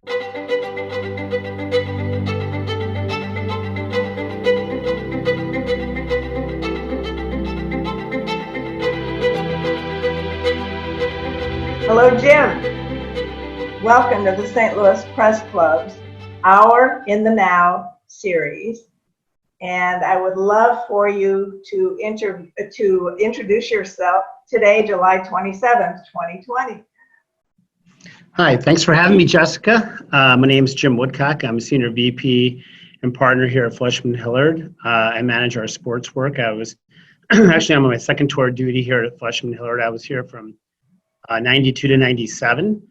Hello, Jim. Welcome to the St. Louis Press Club's Hour in the Now series. And I would love for you to introduce yourself today, July 27th, 2020. Hi, thanks for having me, Jessica. My name is Jim Woodcock. I'm a Senior VP and partner here at FleishmanHillard. I manage our sports work. I'm on my second tour of duty here at FleishmanHillard. I was here from 92 to 97.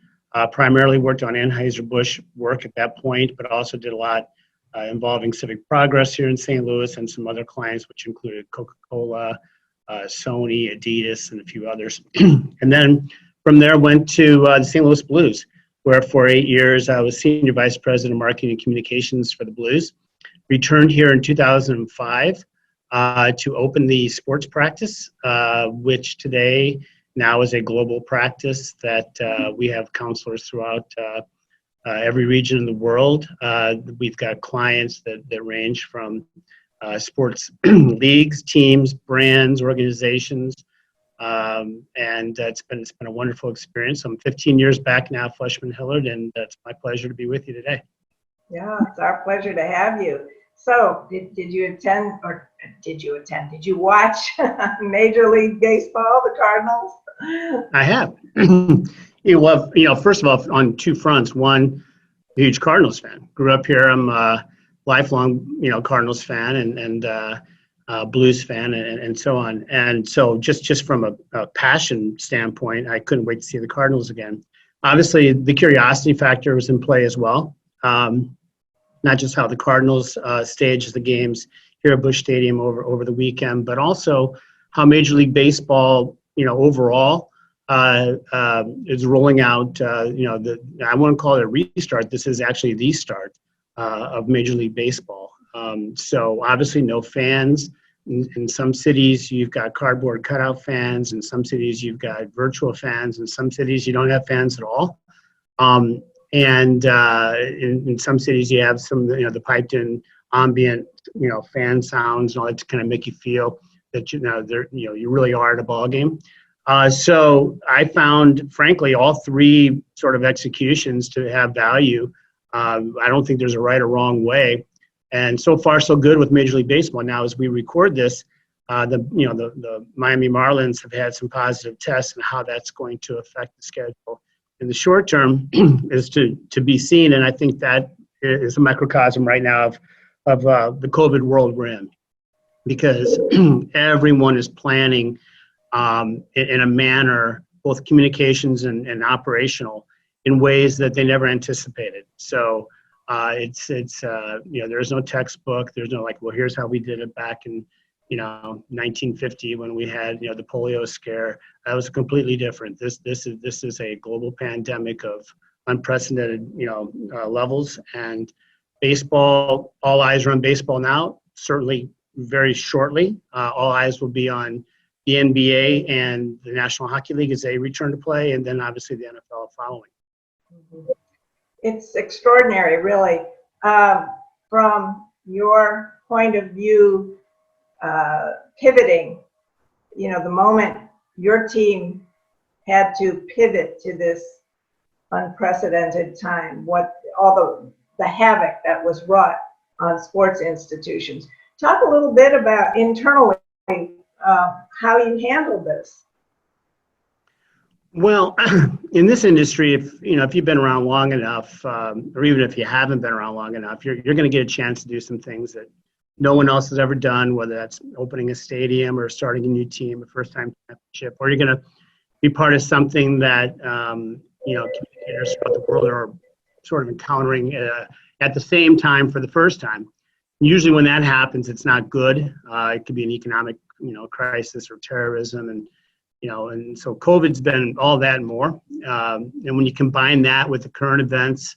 Primarily worked on Anheuser-Busch work at that point, but also did a lot involving civic progress here in St. Louis and some other clients, which included Coca-Cola, Sony, Adidas, and a few others. And then from there went to the St. Louis Blues, where for 8 years I was Senior Vice President of Marketing and Communications for the Blues. Returned here in 2005 to open the sports practice, which today now is a global practice that we have counselors throughout every region in the world. We've got clients that range from sports leagues, teams, brands, organizations, and it's been a wonderful experience. I'm 15 years back now at FleishmanHillard, and it's my pleasure to be with you today. Yeah, it's our pleasure to have you. So, did you watch Major League Baseball, the Cardinals? I have. First of all, on two fronts. One, a huge Cardinals fan. Grew up here. I'm a lifelong, Cardinals fan and Blues fan and so on. And so just from a passion standpoint, I couldn't wait to see the Cardinals again. Obviously, the curiosity factor was in play as well. Not just how the Cardinals staged the games here at Busch Stadium over the weekend, but also how Major League Baseball, overall, is rolling out, I wouldn't call it a restart. This is actually the start of Major League Baseball. So obviously no fans. In some cities, you've got cardboard cutout fans. In some cities, you've got virtual fans. In some cities, you don't have fans at all. And in some cities, you have some, the piped-in ambient, fan sounds and all that to kind of make you feel that you really are at a ball game. So I found, frankly, all three sort of executions to have value. I don't think there's a right or wrong way, and so far so good with Major League Baseball. Now, as we record this, the Miami Marlins have had some positive tests, and how that's going to affect the schedule in the short term is to be seen. And I think that is a microcosm right now of the COVID world we're in, because everyone is planning in a manner, both communications and operational, in ways that they never anticipated. So there's no textbook. There's no here's how we did it back in 1950 when we had the polio scare. That was completely different. This is a global pandemic of unprecedented levels, and baseball, all eyes are on baseball now. Certainly very shortly, all eyes will be on the NBA and the National Hockey League as they return to play, and then obviously the NFL following. It's extraordinary, really. From your point of view, pivoting, the moment your team had to pivot to this unprecedented time, what all the havoc that was wrought on sports institutions. Talk a little bit about internally how you handled this. Well, in this industry, if you've been around long enough, or even if you haven't been around long enough, you're going to get a chance to do some things that no one else has ever done, whether that's opening a stadium or starting a new team, a first-time championship, or you're going to be part of something that communicators throughout the world are sort of encountering at the same time for the first time. Usually when that happens, it's not good. It could be an economic crisis or terrorism, and so COVID's been all that and more. And when you combine that with the current events,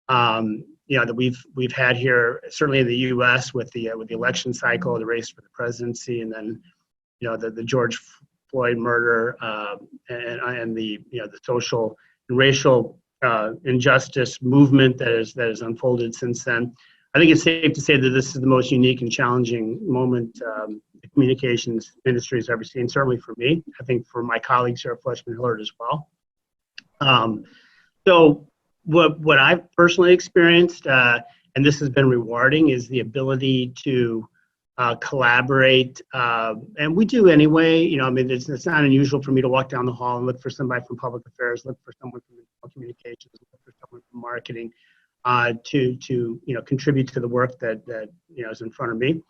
that we've had here, certainly in the U.S. with the election cycle, the race for the presidency, and then the George Floyd murder, and the social and racial injustice movement that has unfolded since then. I think it's safe to say that this is the most unique and challenging moment the communications industry has ever seen, certainly for me. I think for my colleagues here at FleishmanHillard as well. So what I've personally experienced, and this has been rewarding, is the ability to collaborate, and we do anyway. You know, I mean, it's not unusual for me to walk down the hall and look for somebody from public affairs, look for someone from communications, look for someone from marketing, to contribute to the work that is in front of me.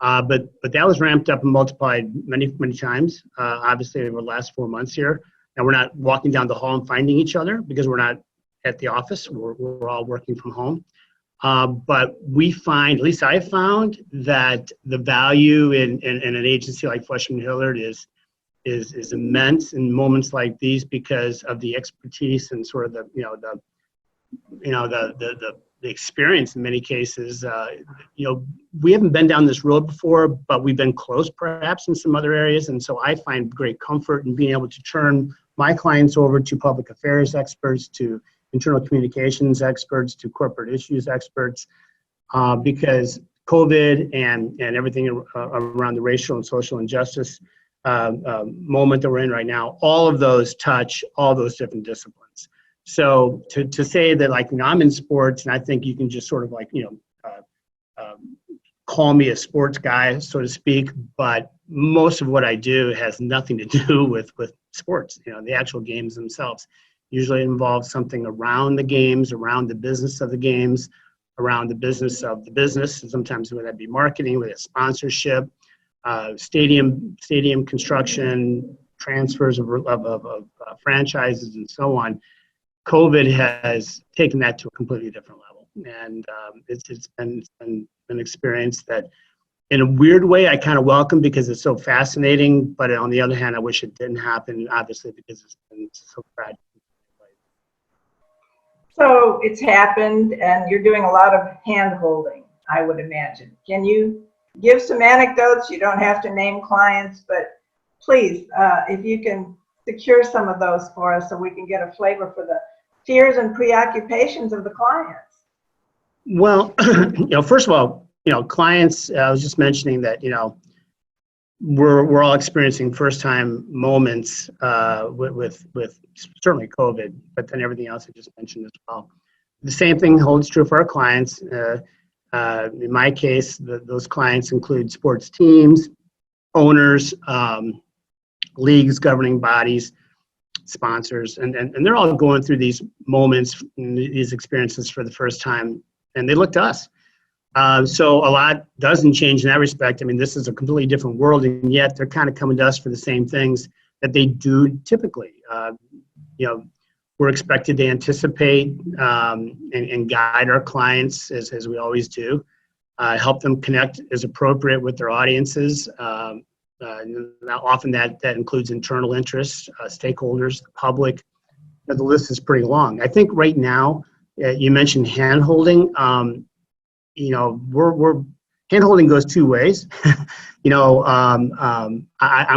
But that was ramped up and multiplied many times. Obviously, over the last 4 months here, and we're not walking down the hall and finding each other because we're not at the office. We're all working from home. But we find, at least I found, that the value in an agency like FleishmanHillard is immense in moments like these because of the expertise and sort of the experience in many cases. We haven't been down this road before, but we've been close perhaps in some other areas. And so I find great comfort in being able to turn my clients over to public affairs experts, to internal communications experts, to corporate issues experts, because COVID and everything around the racial and social injustice moment that we're in right now, all of those touch all those different disciplines. So to say that, like, I'm in sports and I think you can just sort of call me a sports guy, so to speak, but most of what I do has nothing to do with sports, the actual games themselves. Usually it involves something around the games, around the business of the games, around the business of the business. And sometimes whether that be marketing, whether it's sponsorship, stadium construction, transfers of franchises, and so on. COVID has taken that to a completely different level, and it's been an experience that, in a weird way, I kind of welcome because it's so fascinating. But on the other hand, I wish it didn't happen, obviously, because it's been so tragic. So it's happened, and you're doing a lot of hand-holding, I would imagine. Can you give some anecdotes? You don't have to name clients, but please, if you can secure some of those for us so we can get a flavor for the fears and preoccupations of the clients. Well, first of all, clients, I was just mentioning that, we're all experiencing first-time moments with certainly COVID, but then everything else I just mentioned as well. The same thing holds true for our clients. In my case, those clients include sports teams, owners, leagues, governing bodies, sponsors, and they're all going through these moments, these experiences for the first time, and they look to us. So a lot doesn't change in that respect. I mean, this is a completely different world, and yet they're kind of coming to us for the same things that they do typically. We're expected to anticipate and guide our clients as we always do, help them connect as appropriate with their audiences. Often that includes internal interests, stakeholders, the public. The list is pretty long. I think right now, you mentioned hand-holding. We're hand-holding goes two ways. I'm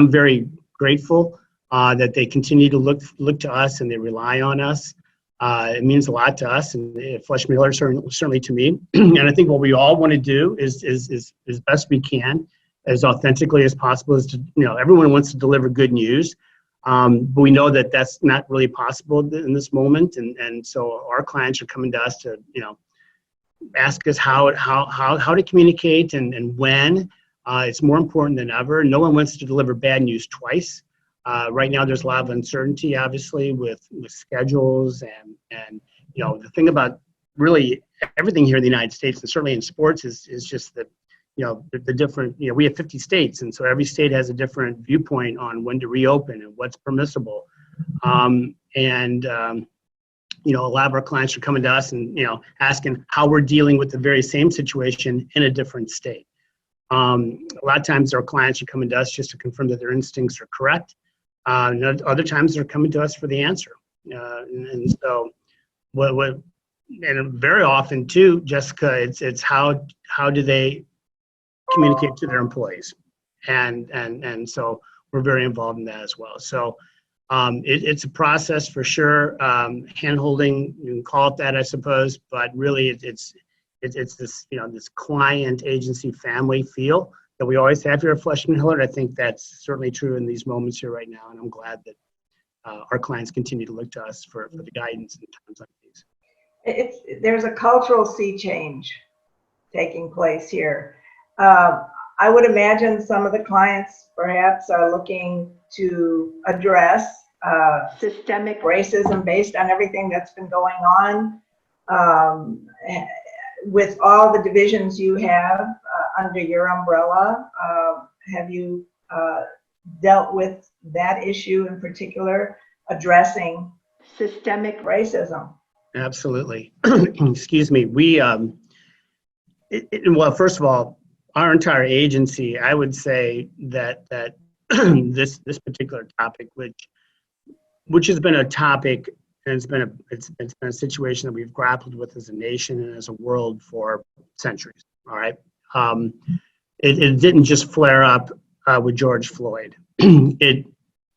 very grateful that they continue to look to us and they rely on us. It means a lot to us, and FleishmanHillard certainly to me. And I think what we all want to do is as best we can, as authentically as possible, is to, everyone wants to deliver good news. But we know that that's not really possible in this moment. And so our clients are coming to us to, ask us how to communicate and when. It's more important than ever. No one wants to deliver bad news twice. Right now, there's a lot of uncertainty, obviously, with schedules and the thing about really everything here in the United States, and certainly in sports, is just that the different, we have 50 states, and so every state has a different viewpoint on when to reopen and what's permissible. A lot of our clients are coming to us and, asking how we're dealing with the very same situation in a different state. A lot of times our clients are coming to us just to confirm that their instincts are correct. And other times they're coming to us for the answer. And so and very often too, Jessica, it's how do they communicate to their employees, and so we're very involved in that as well. So It's a process for sure. Hand-holding, you can call it that, I suppose, but really it's this, this client agency family feel that we always have here at FleishmanHillard. I think that's certainly true in these moments here right now, and I'm glad that our clients continue to look to us for the guidance in times like these. There's a cultural sea change taking place here. I would imagine some of the clients perhaps are looking to address systemic racism based on everything that's been going on. With all the divisions you have under your umbrella, have you dealt with that issue in particular, addressing systemic racism? Absolutely. Excuse me. Well, first of all, our entire agency, I would say that this particular topic, which has been a topic, and it's been a situation that we've grappled with as a nation and as a world for centuries. All right. It didn't just flare up with George Floyd. It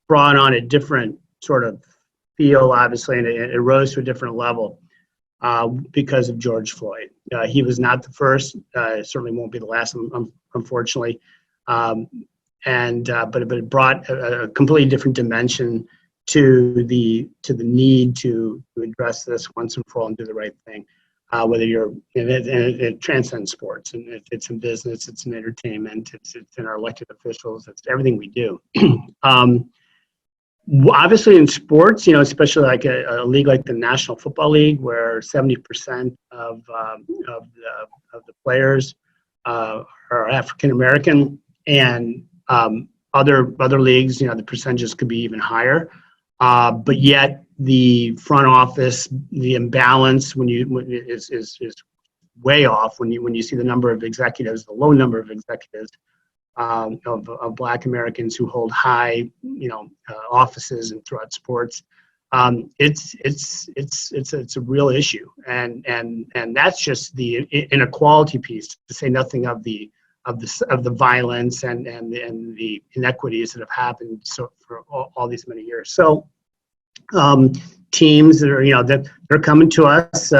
brought on a different sort of feel, obviously, and it rose to a different level because of George Floyd. He was not the first. Certainly won't be the last, unfortunately. But it brought a completely different dimension to the need to address this once and for all and do the right thing. Whether it transcends sports, and it's in business, it's in entertainment, it's in our elected officials, it's everything we do. Obviously in sports, especially like a league like the National Football League, where 70% of the players are African American, and other leagues, the percentages could be even higher. But yet the front office, the imbalance is way off when you see the number of executives, the low number of executives of Black Americans who hold high, offices and throughout sports. It's a real issue, and that's just the inequality piece, to say nothing of the violence and the inequities that have happened for all these many years. So teams that are they're coming to us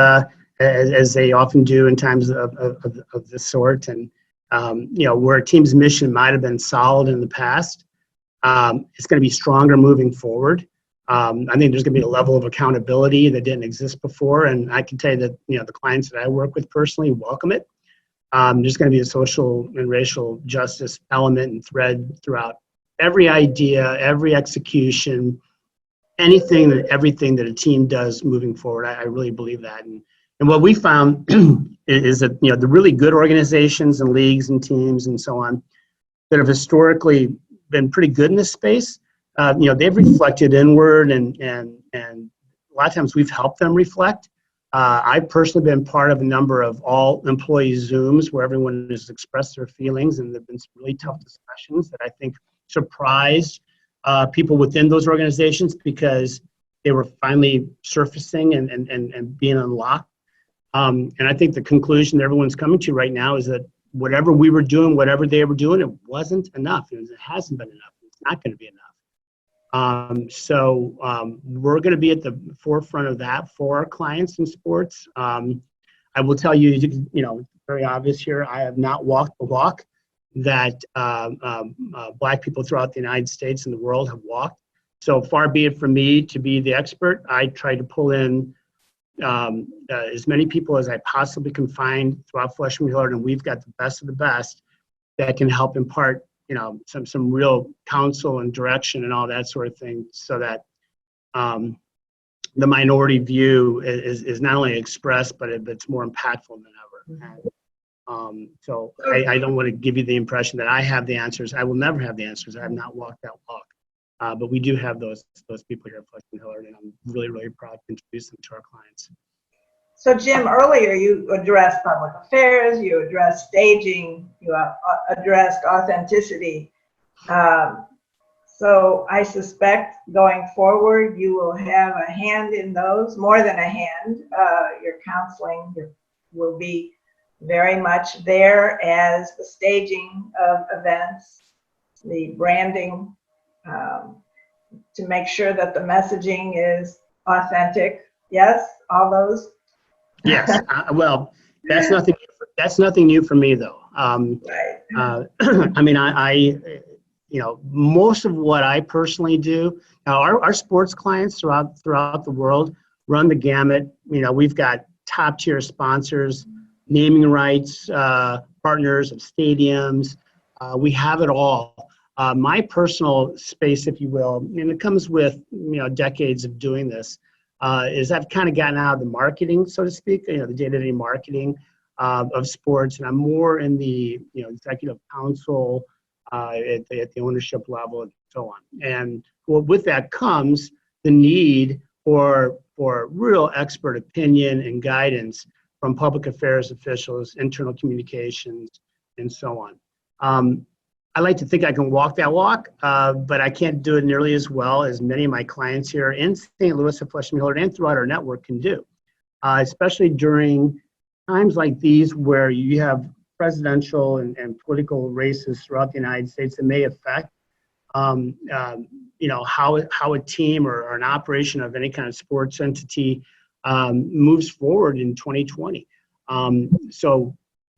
as they often do in times of this sort, and where a team's mission might have been solid in the past, it's going to be stronger moving forward. I think there's going to be a level of accountability that didn't exist before, and I can tell you that the clients that I work with personally welcome it. There's going to be a social and racial justice element and thread throughout every idea, every execution, everything that a team does moving forward. I really believe that. And what we found is that the really good organizations and leagues and teams and so on that have historically been pretty good in this space, they've reflected inward, and a lot of times we've helped them reflect. I've personally been part of a number of all employee Zooms where everyone has expressed their feelings, and there've been some really tough discussions that I think surprised people within those organizations, because they were finally surfacing and being unlocked. And I think the conclusion everyone's coming to right now is that whatever we were doing, whatever they were doing, it wasn't enough. It hasn't been enough. It's not going to be enough. So we're going to be at the forefront of that for our clients in sports. I will tell you, very obvious here, I have not walked the walk that Black people throughout the United States and the world have walked. So far be it from me to be the expert. I try to pull in as many people as I possibly can find throughout FleishmanHillard, and we've got the best of the best that can help impart some real counsel and direction and all that sort of thing, so that the minority view is not only expressed, but it's more impactful than ever. And, so I don't want to give you the impression that I have the answers. I will never have the answers. I have not walked that walk. But we do have those people here at FleishmanHillard, and I'm really, really proud to introduce them to our clients. So Jim, earlier you addressed public affairs, you addressed staging, you addressed authenticity. So I suspect going forward, you will have a hand in those, more than a hand. Your counseling will be very much there as the staging of events, the branding, to make sure that the messaging is authentic. Yes, all those. Yes. Well, that's nothing. That's nothing new for me, though. Right. I mean, most of what I personally do. Now, our sports clients throughout the world run the gamut. We've got top tier sponsors, naming rights, partners of stadiums. We have it all. My personal space, if you will, and it comes with decades of doing this, is I've kind of gotten out of the marketing, so to speak, the day-to-day marketing of sports, and I'm more in the executive council at the ownership level and so on. And with that comes the need for real expert opinion and guidance from public affairs officials, internal communications, and so on. I like to think I can walk that walk, but I can't do it nearly as well as many of my clients here in St. Louis at FleishmanHillard and throughout our network can do, especially during times like these where you have presidential and political races throughout the United States that may affect how a team or an operation of any kind of sports entity moves forward in 2020. So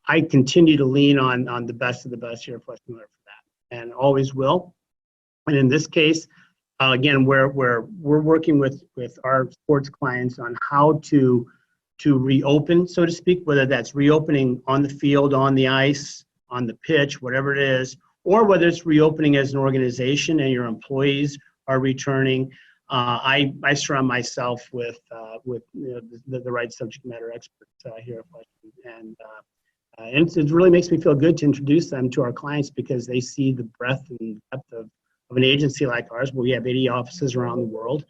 I continue to lean on the best of the best here at FleishmanHillard for that, and always will. And in this case, again, we're working with our sports clients on how to reopen, so to speak, whether that's reopening on the field, on the ice, on the pitch, whatever it is, or whether it's reopening as an organization and your employees are returning. I surround myself with the right subject matter experts here at Fleshman, and it really makes me feel good to introduce them to our clients because they see the breadth and depth of an agency like ours, where we have 80 offices around the world.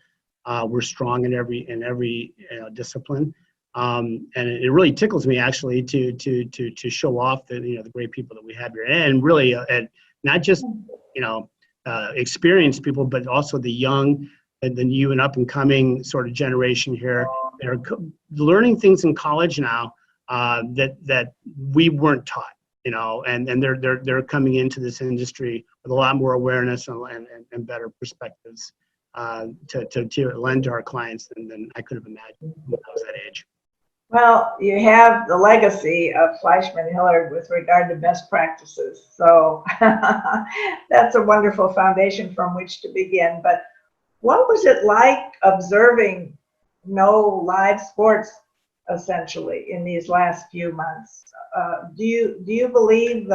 We're strong in every discipline. And it really tickles me actually to show off the great people that we have here, and really not just experienced people, but also the young and the new and up and coming sort of generation here. They're learning things in college now that we weren't taught, and they're coming into this industry with a lot more awareness and better perspectives to lend to our clients than I could have imagined when I was that age. Well, you have the legacy of FleishmanHillard with regard to best practices. So that's a wonderful foundation from which to begin. But what was it like observing no live sports essentially in these last few months? Do you believe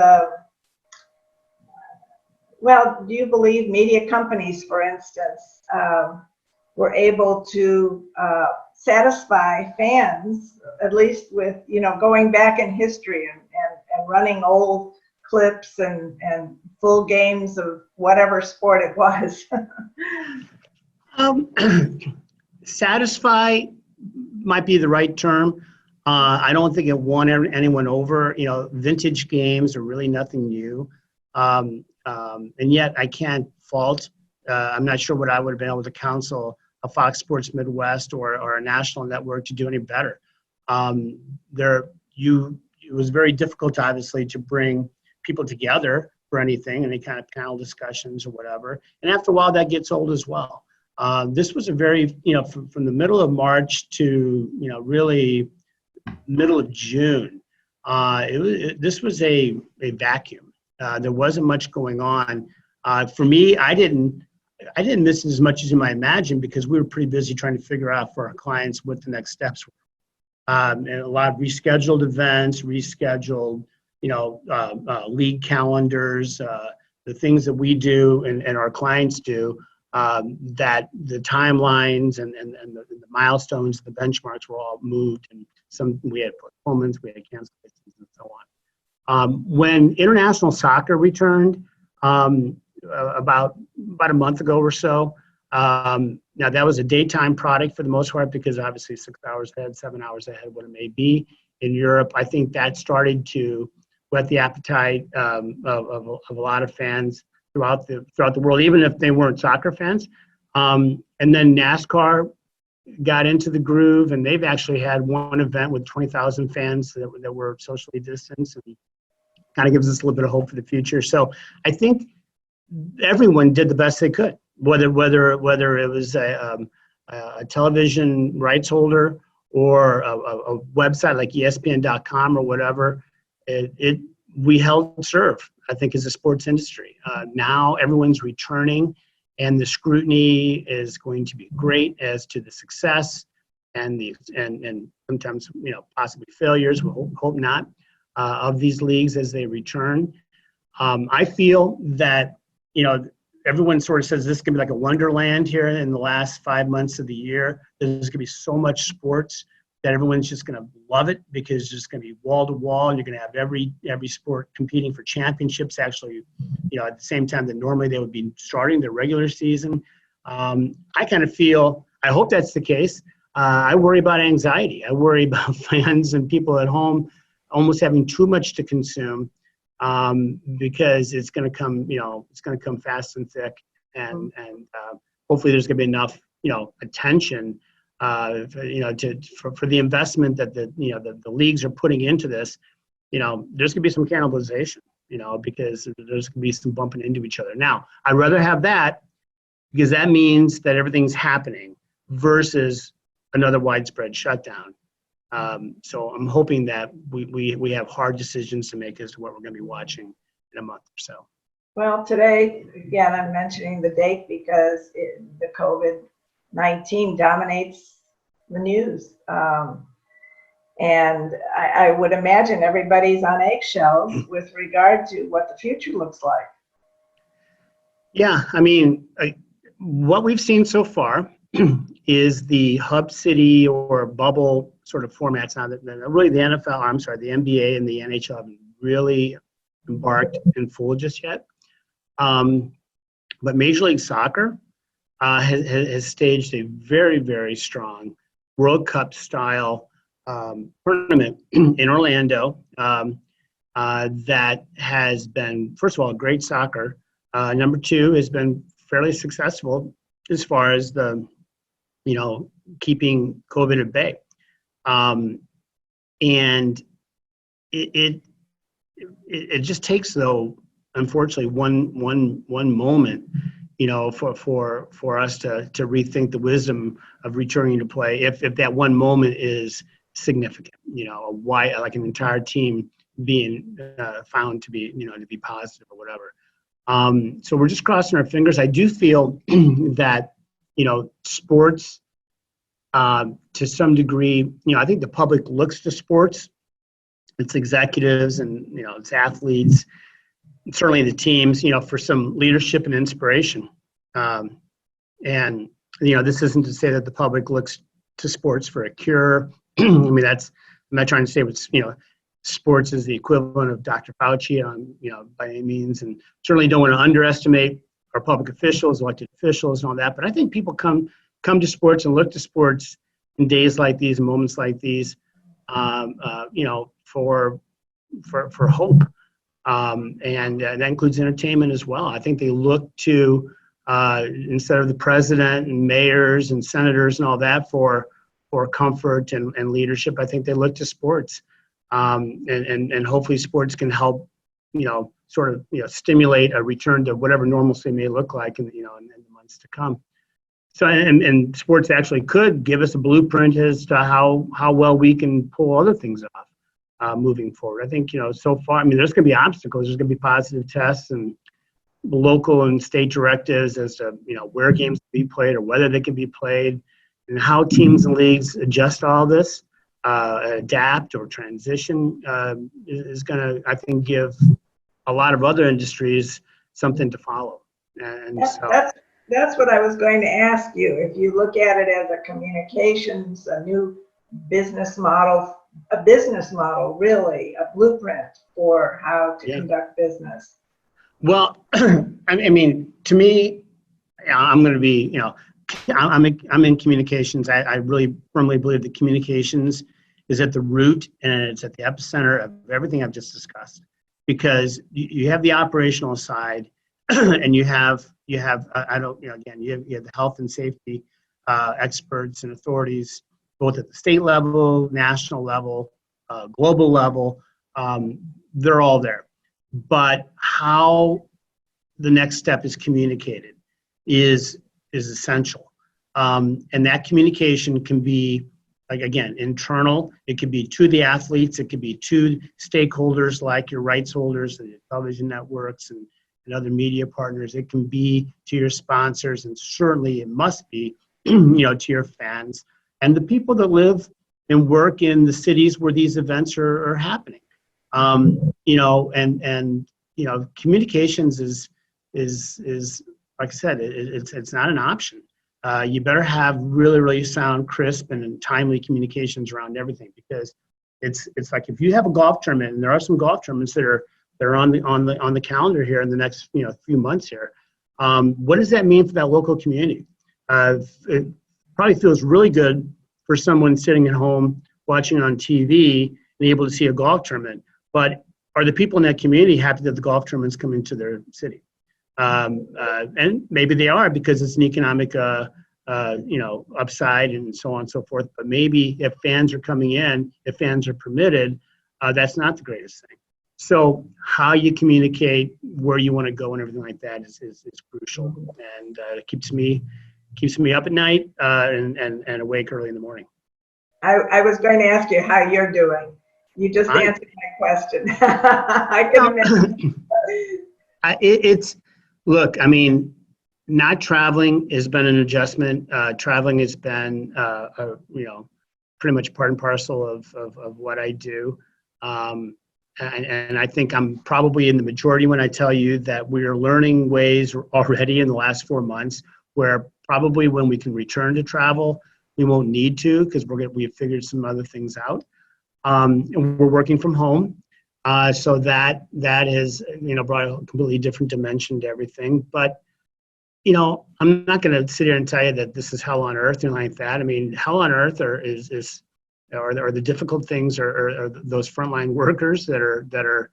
media companies, for instance, were able to satisfy fans, at least with going back in history and running old clips and full games of whatever sport it was? Satisfy might be the right term. I don't think it won anyone over. Vintage games are really nothing new, and yet I can't fault. I'm not sure what I would have been able to counsel a Fox Sports Midwest or a national network to do any better. It was very difficult, obviously, to bring people together for any kind of panel discussions or whatever. And after a while, that gets old as well. This was a very, from the middle of March to, really middle of June, this was a vacuum. There wasn't much going on. For me, I didn't miss it as much as you might imagine because we were pretty busy trying to figure out for our clients what the next steps were. And a lot of rescheduled events, league calendars, the things that we do and our clients do, that the timelines and the milestones, the benchmarks were all moved, and we had postponements, we had cancellations, and so on. When international soccer returned, about a month ago or so. Now that was a daytime product for the most part because obviously 6 hours ahead, 7 hours ahead, what it may be. In Europe, I think that started to whet the appetite of a lot of fans throughout the world, even if they weren't soccer fans. And then NASCAR got into the groove, and they've actually had one event with 20,000 fans that were socially distanced, and kind of gives us a little bit of hope for the future. So I think everyone did the best they could. whether it was a television rights holder or a website like ESPN.com or whatever, we held serve, I think, as a sports industry. Now everyone's returning, and the scrutiny is going to be great as to the success and sometimes possibly failures. We hope not, of these leagues as they return. I feel that everyone sort of says this is going to be like a wonderland here in the last 5 months of the year. There's going to be so much sports that everyone's just going to love it, because it's going to be wall to wall, and you're going to have every sport competing for championships. Actually, at the same time that normally they would be starting their regular season. I kind of feel, I hope that's the case. I worry about anxiety. I worry about fans and people at home almost having too much to consume, because it's going to come, it's going to come fast and thick, and hopefully there's going to be enough, attention, for the investment that the leagues are putting into this. There's going to be some cannibalization, because there's going to be some bumping into each other. Now, I'd rather have that, because that means that everything's happening versus another widespread shutdown. So I'm hoping that we have hard decisions to make as to what we're going to be watching in a month or so. Well, today, again, I'm mentioning the date because the COVID-19 dominates the news. And I would imagine everybody's on eggshells with regard to what the future looks like. Yeah, I mean, what we've seen so far is the hub city or bubble sort of formats. Now that really the NBA and the NHL haven't really embarked in full just yet. But Major League Soccer has staged a very, very strong World Cup style tournament in Orlando that has been, first of all, great soccer. Number two, has been fairly successful as far as the keeping COVID at bay. And it just takes, though, unfortunately, one moment, for us to rethink the wisdom of returning to play. If that one moment is significant, why, like an entire team being found to be, to be positive or whatever. So we're just crossing our fingers. I do feel that, sports, to some degree, I think the public looks to sports, its executives and, its athletes, certainly the teams, for some leadership and inspiration. And, this isn't to say that the public looks to sports for a cure. I mean, I'm not trying to say what's, sports is the equivalent of Dr. Fauci by any means, and certainly don't want to underestimate our public officials, elected officials and all that. But I think people come to sports and look to sports in days like these, moments like these, for hope. And that includes entertainment as well. I think they look to, instead of the president and mayors and senators and all that for comfort and leadership, I think they look to sports. And hopefully sports can help, stimulate a return to whatever normalcy may look like in the months to come. So, and sports actually could give us a blueprint as to how well we can pull other things off moving forward. I think, so far, there's going to be obstacles. There's going to be positive tests and local and state directives as to, where games can be played or whether they can be played, and how teams and leagues adjust all this, adapt or transition is going to, I think, give a lot of other industries something to follow. And that's what I was going to ask you. If you look at it as a communications, a new business model, really, a blueprint for how to conduct business. Well, to me, I'm going to be, I'm in communications. I really firmly believe that communications is at the root and it's at the epicenter of everything I've just discussed, because you have the operational side and you have the health and safety experts and authorities, both at the state level, national level, global level. They're all there. But how the next step is communicated is essential. And that communication can be, like, again, internal. It could be to the athletes. It could be to stakeholders like your rights holders, the television networks, and other media partners. It can be to your sponsors, and certainly it must be, to your fans and the people that live and work in the cities where these events are happening. Communications is like I said, it's not an option. You better have really, really sound, crisp, and timely communications around everything, because it's like if you have a golf tournament, and there are some golf tournaments that are on the calendar here in the next few months here. What does that mean for that local community? It probably feels really good for someone sitting at home watching on TV and able to see a golf tournament, but are the people in that community happy that the golf tournament's coming to their city? And maybe they are, because it's an economic upside and so on and so forth. But maybe if fans are coming in, if fans are permitted, that's not the greatest thing. So how you communicate where you want to go and everything like that is crucial, and it keeps me up at night and awake early in the morning. I was going to ask you how you're doing. You just answered my question. I can imagine. Look, I mean, not traveling has been an adjustment. Traveling has been, pretty much part and parcel of what I do. And I think I'm probably in the majority when I tell you that we are learning ways already in the last 4 months where probably when we can return to travel, we won't need to, because we've figured some other things out. And we're working from home. So that has, brought a completely different dimension to everything. But, I'm not going to sit here and tell you that this is hell on earth and like that. I mean, hell on earth are the difficult things are those frontline workers that are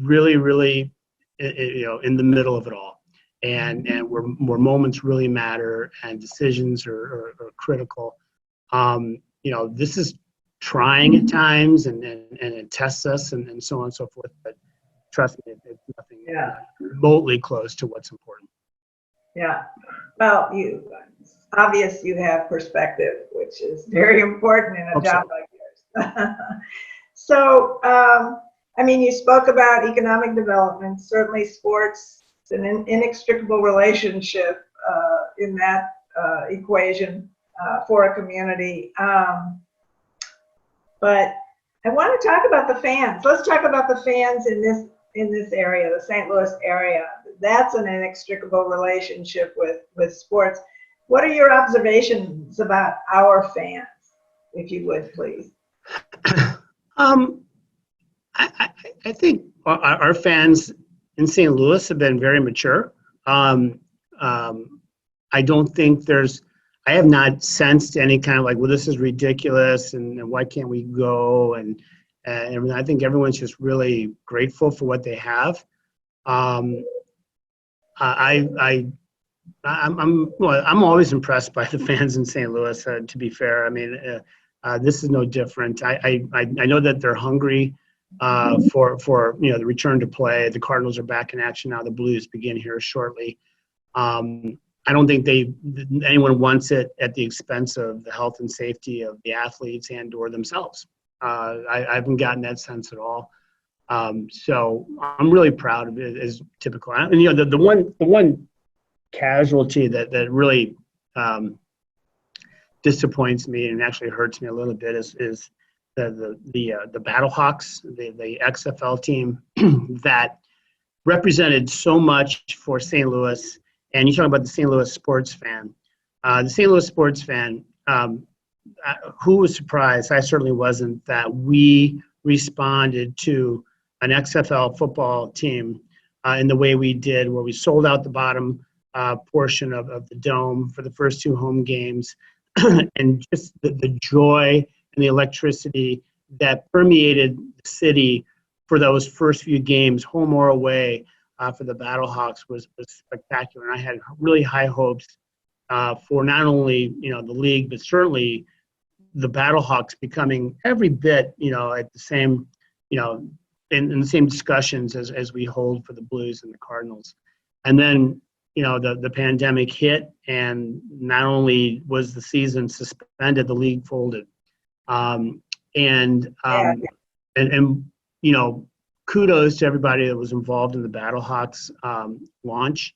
really, really, in the middle of it all. And where moments really matter and decisions are critical. This is trying at times, and it tests us and so on and so forth. But trust me, it's nothing remotely close to what's important. Yeah. Well, it's obvious you have perspective, which is very important in a job like yours. So, you spoke about economic development. Certainly sports is an inextricable relationship in that equation for a community. But I want to talk about the fans. Let's talk about the fans in this area, the St. Louis area. That's an inextricable relationship with sports. What are your observations about our fans, if you would, please? I think our fans in St. Louis have been very mature. I don't think I have not sensed any kind of like, well, this is ridiculous and why can't we go? And I think everyone's just really grateful for what they have. I'm always impressed by the fans in St. Louis, to be fair. I mean, this is no different. I know that they're hungry for the return to play. The Cardinals are back in action now. The Blues begin here shortly. I don't think anyone wants it at the expense of the health and safety of the athletes and/or themselves. I haven't gotten that sense at all. So I'm really proud of it, as typical. And the one casualty that really disappoints me and actually hurts me a little bit is the Battlehawks, the XFL team that represented so much for St. Louis. And you talk about the St. Louis sports fan. The St. Louis sports fan, who was surprised? I certainly wasn't, that we responded to an XFL football team in the way we did, where we sold out the bottom portion of the dome for the first 2 home games, and just the joy and the electricity that permeated the city for those first few games, home or away, for the Battlehawks was spectacular. And I had really high hopes for not only the league, but certainly the Battlehawks becoming every bit at the same in the same discussions as we hold for the Blues and the Cardinals. And then the pandemic hit, and not only was the season suspended, the league folded. And kudos to everybody that was involved in the Battlehawks launch.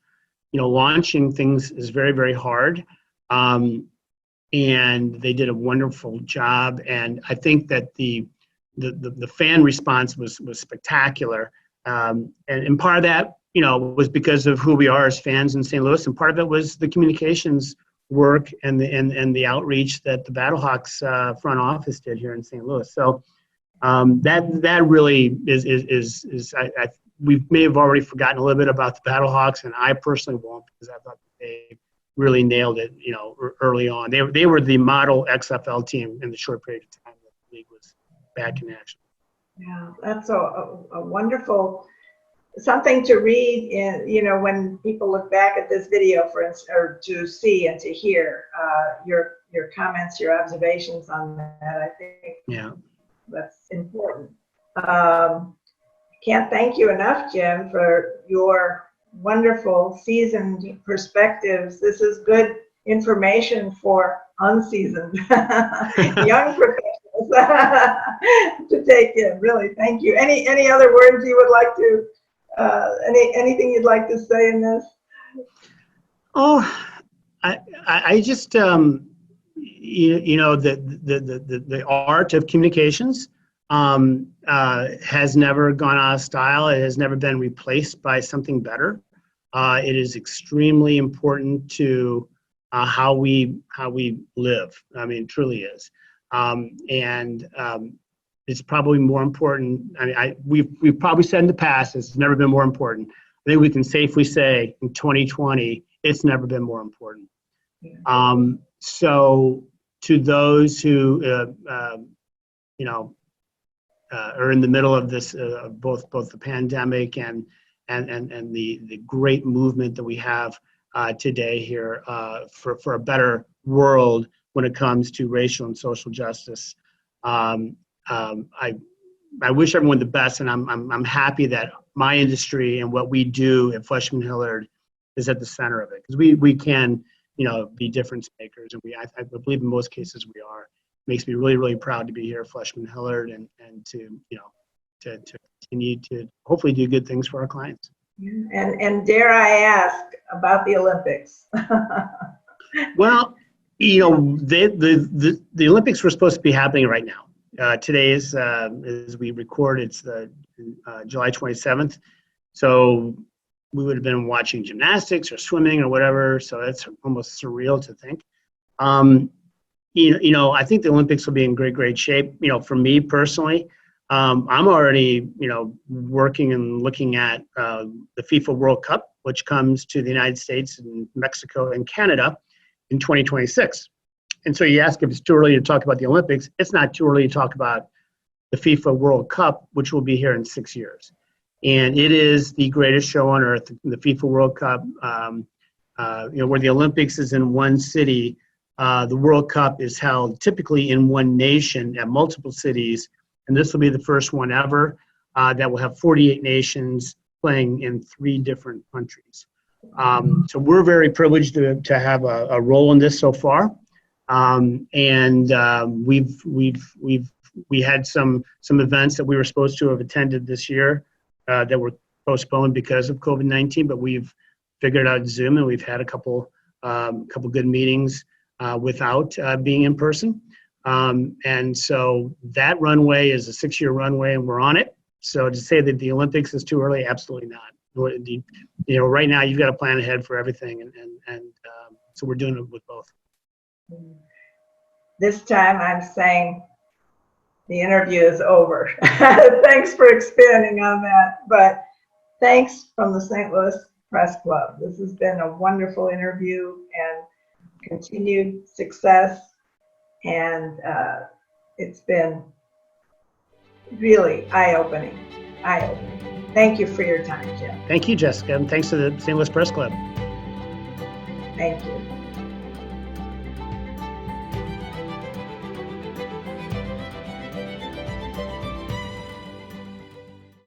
Launching things is very, very hard. And they did a wonderful job. And I think that the fan response was spectacular. And part of that, was because of who we are as fans in St. Louis, and part of it was the communications work and the outreach that the Battlehawks front office did here in St. Louis. So that really is we may have already forgotten a little bit about the Battlehawks, and I personally won't, because I thought they really nailed it, early on. They were the model XFL team in the short period of time that the league was back in action. Yeah, that's a wonderful something to read in, when people look back at this video, for instance, or to see and to hear your comments, your observations on that. I think that's important. Can't thank you enough, Jim, for your wonderful seasoned perspectives. This is good information for unseasoned young professionals to take in. Really, thank you. Any other words you would like to? Anything you'd like to say in this? Oh, I just the art of communications has never gone out of style. It has never been replaced by something better. It is extremely important to how we live. I mean, it truly is. It's probably more important. I mean, we've probably said in the past it's never been more important. I think we can safely say in 2020 it's never been more important. So to those who are in the middle of this, both the pandemic and the great movement that we have today here for a better world when it comes to racial and social justice. I wish everyone the best, and I'm happy that my industry and what we do at FleishmanHillard is at the center of it, because we can be difference makers, and I believe in most cases we are. It makes me really, really proud to be here at FleishmanHillard and to continue to hopefully do good things for our clients. And dare I ask about the Olympics? Well, the Olympics were supposed to be happening right now. Today is, as we record, it's the July 27th. So we would have been watching gymnastics or swimming or whatever. So it's almost surreal to think. I think the Olympics will be in great shape. For me personally, I'm already, working and looking at the FIFA World Cup, which comes to the United States and Mexico and Canada in 2026. And so you ask if it's too early to talk about the Olympics. It's not too early to talk about the FIFA World Cup, which will be here in 6 years. And it is the greatest show on earth, the FIFA World Cup. Where the Olympics is in one city, the World Cup is held typically in one nation at multiple cities. And this will be the first one ever that will have 48 nations playing in 3 different countries. So we're very privileged to have a role in this so far. We had some events that we were supposed to have attended this year that were postponed because of COVID-19, but we've figured out Zoom, and we've had a couple good meetings without being in person. And so that runway is a 6-year runway, and we're on it. So to say that the Olympics is too early, absolutely not. Right now you've got to plan ahead for everything, and so we're doing it with both. This time I'm saying the interview is over. Thanks for expanding on that. But thanks from the St. Louis Press Club. This has been a wonderful interview and continued success. And it's been really eye-opening. Thank you for your time, Jim. Thank you, Jessica, and thanks to the St. Louis Press Club. Thank you.